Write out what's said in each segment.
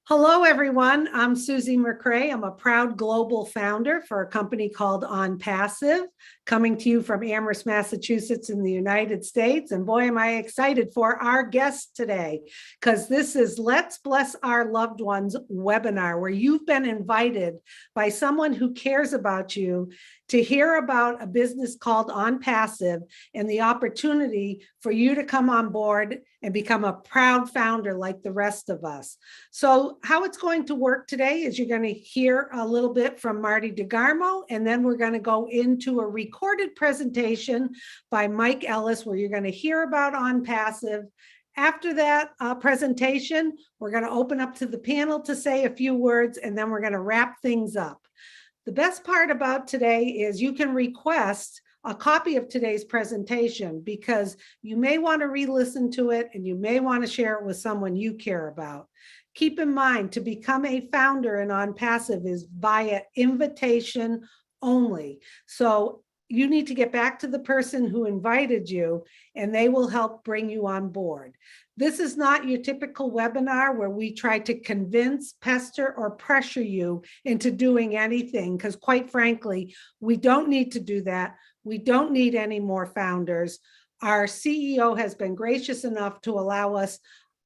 Hello, everyone. I'm Susie McRae. I'm a proud global founder for a company called ONPASSIVE, coming to you from Amherst, Massachusetts in the United States. And boy, am I excited for our guest today, because this is Let's Bless Our Loved Ones webinar, where you've been invited by someone who cares about you to hear about a business called ONPASSIVE and the opportunity for you to come on board and become a proud founder like the rest of us. So how it's going to work today is you're going to hear a little bit from Marty DeGarmo, and then we're going to go into a recorded presentation by Mike Ellis, where you're going to hear about ONPASSIVE. After that presentation, we're going to open up to the panel to say a few words, and then we're going to wrap things up. The best part about today is you can request a copy of today's presentation, because you may want to re-listen to it and you may want to share it with someone you care about. Keep in mind, to become a founder in ONPASSIVE is via invitation only. So you need to get back to the person who invited you, and they will help bring you on board. This is not your typical webinar where we try to convince, pester, or pressure you into doing anything, because quite frankly, we don't need to do that. We don't need any more founders. Our CEO has been gracious enough to allow us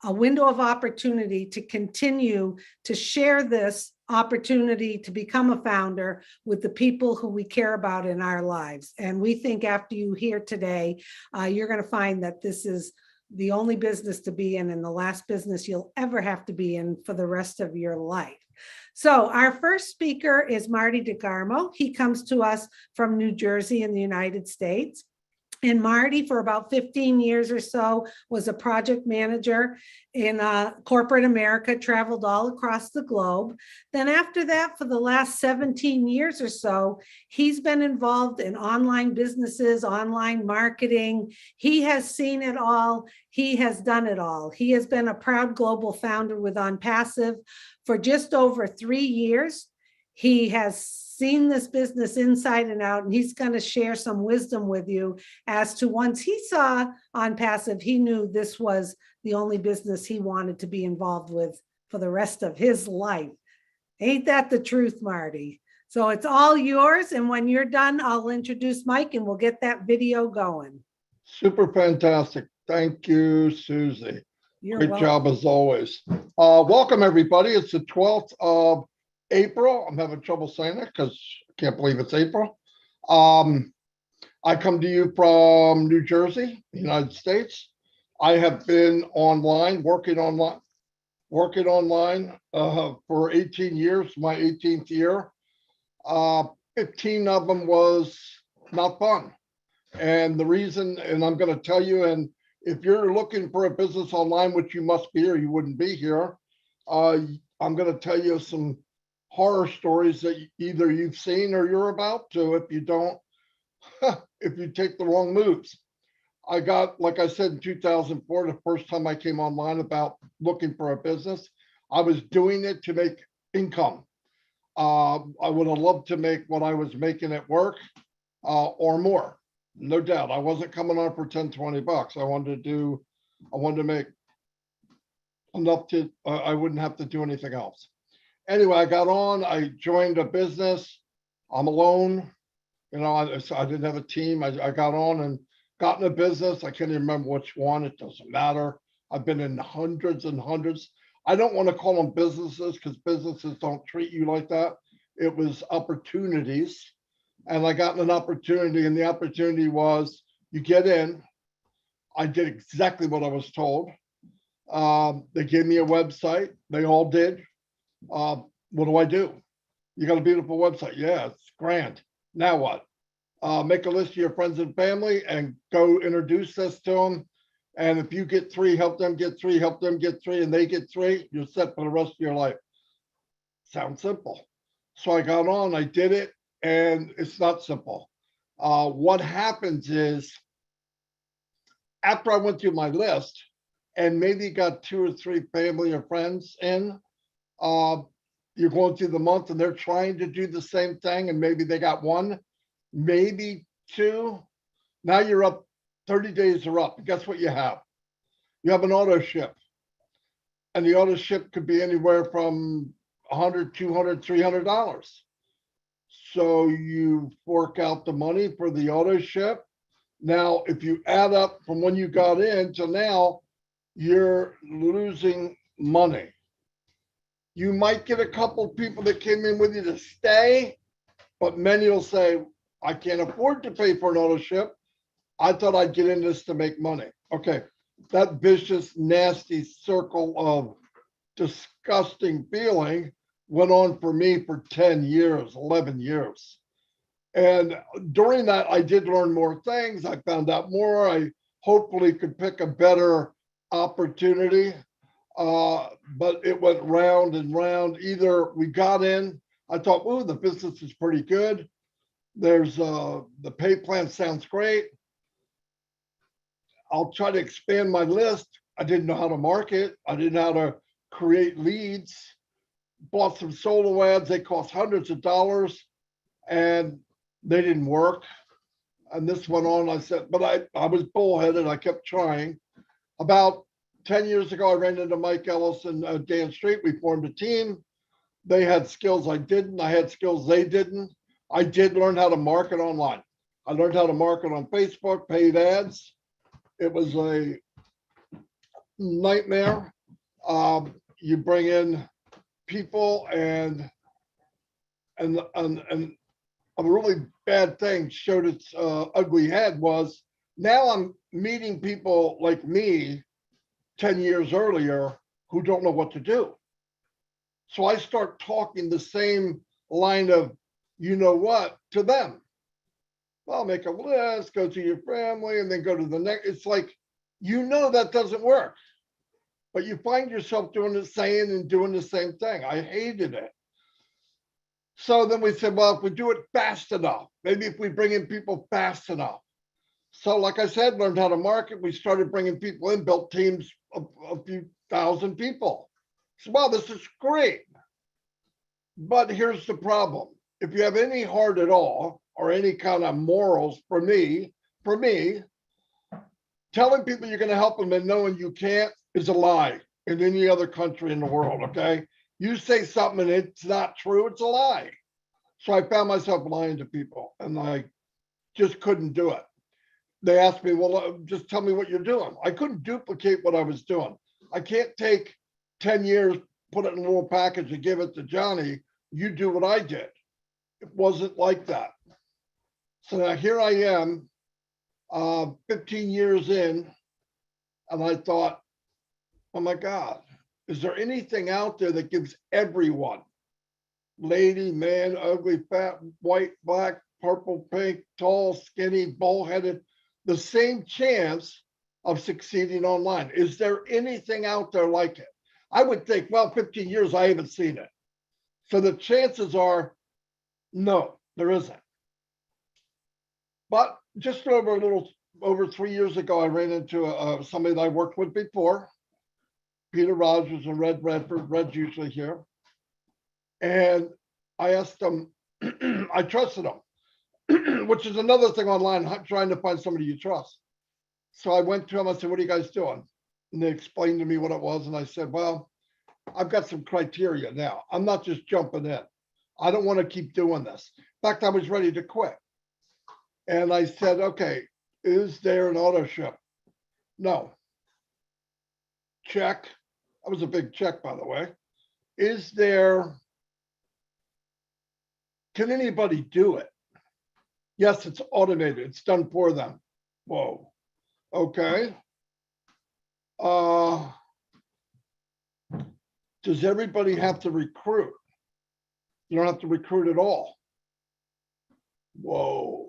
a window of opportunity to continue to share this opportunity to become a founder with the people who we care about in our lives. And we think after you hear today, you're going to find that this is the only business to be in and the last business you'll ever have to be in for the rest of your life. So our first speaker is Marty DeGarmo. He comes to us from New Jersey in the United States. And Marty, for about 15 years or so, was a project manager in corporate America, traveled all across the globe. Then after that, for the last 17 years or so, he's been involved in online businesses, online marketing. He has seen it all. He has done it all. He has been a proud global founder with ONPASSIVE for just over 3 years. He has seen this business inside and out, and he's going to share some wisdom with you as to, once he saw ONPASSIVE, he knew this was the only business he wanted to be involved with for the rest of his life. Ain't that the truth, Marty? So it's all yours, and when you're done, I'll introduce Mike and we'll get that video going. Super fantastic. Thank you, Susie. You're Great welcome. job as always. Welcome, everybody. It's the 12th of April. I'm having trouble saying it because I can't believe it's April. I come to you from New Jersey, United States. I have been working online for 18 years, my 18th year. 15 of them was not fun. And the reason, and I'm going to tell you, and if you're looking for a business online, which you must be or you wouldn't be here, I'm going to tell you some horror stories that either you've seen or you're about to, if you don't, if you take the wrong moves. I got, like I said, in 2004, the first time I came online about looking for a business, I was doing it to make income. I would have loved to make what I was making at work or more. No doubt. I wasn't coming on for 10, 20 bucks. I wanted to make enough to, I wouldn't have to do anything else. Anyway, I got on, I joined a business. I'm alone. You know, I didn't have a team. I got on and got in a business. I can't even remember which one. It doesn't matter. I've been in hundreds and hundreds. I don't want to call them businesses because businesses don't treat you like that. It was opportunities. And I got an opportunity, and the opportunity was you get in. I did exactly what I was told. They gave me a website. They all did. What do? You got a beautiful website. Yeah, it's grand. Now what? Make a list of your friends and family and go introduce this to them. And if you get 3, help them get 3, help them get 3, and they get 3, you're set for the rest of your life. Sounds simple. So I got on, I did it, and it's not simple. What happens is, after I went through my list and maybe got 2 or 3 family or friends in, you're going through the month and they're trying to do the same thing, and maybe they got 1, maybe 2. Now you're up, 30 days are up. Guess what you have? You have an auto ship. and the auto ship could be anywhere from $100, $200, $300. So you fork out the money for the auto ship. Now, if you add up from when you got in to now, you're losing money. You might get a couple people that came in with you to stay, but many will say, I can't afford to pay for an auto ship. I thought I'd get in this to make money. Okay, that vicious, nasty circle of disgusting feeling went on for me for 10 years, 11 years. And during that, I did learn more things. I found out more. I hopefully could pick a better opportunity. But it went round and round. Either we got in, I thought, oh, the business is pretty good. There's the pay plan sounds great. I'll try to expand my list. I didn't know how to market. I didn't know how to create leads. Bought some solo ads. They cost hundreds of dollars and they didn't work. And this went on. I said, but I was bullheaded. I kept trying. About 10 years ago, I ran into Mike Ellis and Dan Street. We formed a team. They had skills I didn't. I had skills they didn't. I did learn how to market online. I learned how to market on Facebook, paid ads. It was a nightmare. You bring in people and a really bad thing showed its ugly head was now I'm meeting people like me 10 years earlier who don't know what to do. So I start talking the same line of, you know what, to them. Well, make a list, go to your family, and then go to the next. It's like, you know, that doesn't work, but you find yourself doing the same and doing the same thing. I hated it. So then we said, well, if we do it fast enough, maybe if we bring in people fast enough. So like I said, learned how to market. We started bringing people in, built teams of a few thousand people. So, well, this is great. But here's the problem. If you have any heart at all, or any kind of morals for me, telling people you're going to help them and knowing you can't is a lie in any other country in the world, okay? You say something and it's not true, it's a lie. So I found myself lying to people and I just couldn't do it. They asked me, well, just tell me what you're doing. I couldn't duplicate what I was doing. I can't take 10 years, put it in a little package and give it to Johnny. You do what I did. It wasn't like that. So now here I am, 15 years in, and I thought, oh my God, is there anything out there that gives everyone, lady, man, ugly, fat, white, black, purple, pink, tall, skinny, bullheaded, the same chance of succeeding online? Is there anything out there like it? I would think, well, 15 years, I haven't seen it. So the chances are, no, there isn't. But just over 3 years ago, I ran into somebody that I worked with before, Peter Rogers and Red Redford. Red's usually here. And I asked him, I trusted him, which is another thing online, trying to find somebody you trust. So I went to him, I said, what are you guys doing? And they explained to me what it was. And I said, well, I've got some criteria now. I'm not just jumping in. I don't want to keep doing this. In fact, I was ready to quit. And I said, okay, is there an auto ship? No. Check. That was a big check, by the way. Is there, can anybody do it? Yes, it's automated. It's done for them. Whoa. Okay. Does everybody have to recruit? You don't have to recruit at all. Whoa.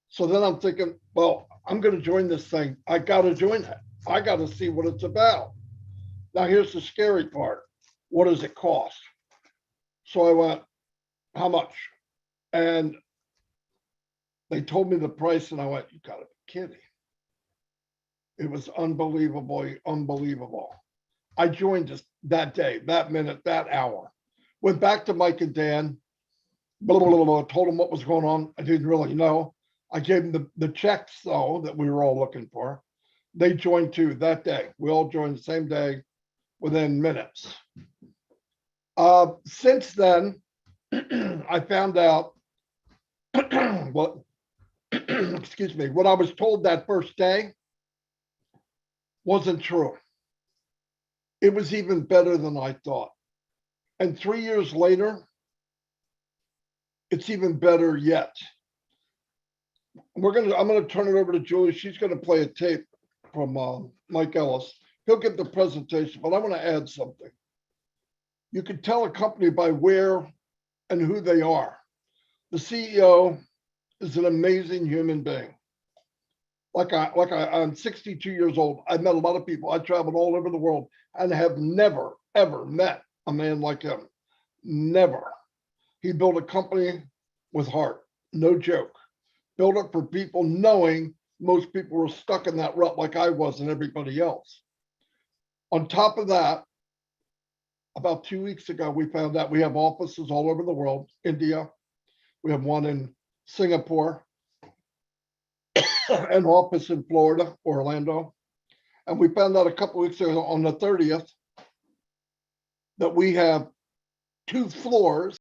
So then I'm thinking, well, I'm going to join this thing. I got to join it. I got to see what it's about. Now, here's the scary part. What does it cost? So I went, how much? And they told me the price and I went, you got to be kidding. It was unbelievably unbelievable. I joined just that day, that minute, that hour. Went back to Mike and Dan, told them what was going on. I didn't really know. I gave them the checks, though, that we were all looking for. They joined too that day. We all joined the same day. within minutes. Since then, I found out what, excuse me, what I was told that first day wasn't true. It was even better than I thought. And 3 years later, it's even better yet. I'm gonna turn it over to Julie. She's gonna play a tape from Mike Ellis. He'll give the presentation, but I want to add something. You can tell a company by where and who they are. The CEO is an amazing human being. I'm 62 years old. I've met a lot of people. I traveled all over the world and have never, ever met a man like him. Never. He built a company with heart. No joke. Built it for people knowing most people were stuck in that rut like I was and everybody else. On top of that, about 2 weeks ago, we found out we have offices all over the world. India, we have one in Singapore, an office in Florida, Orlando. And we found out a couple weeks ago on the 30th that we have 2 floors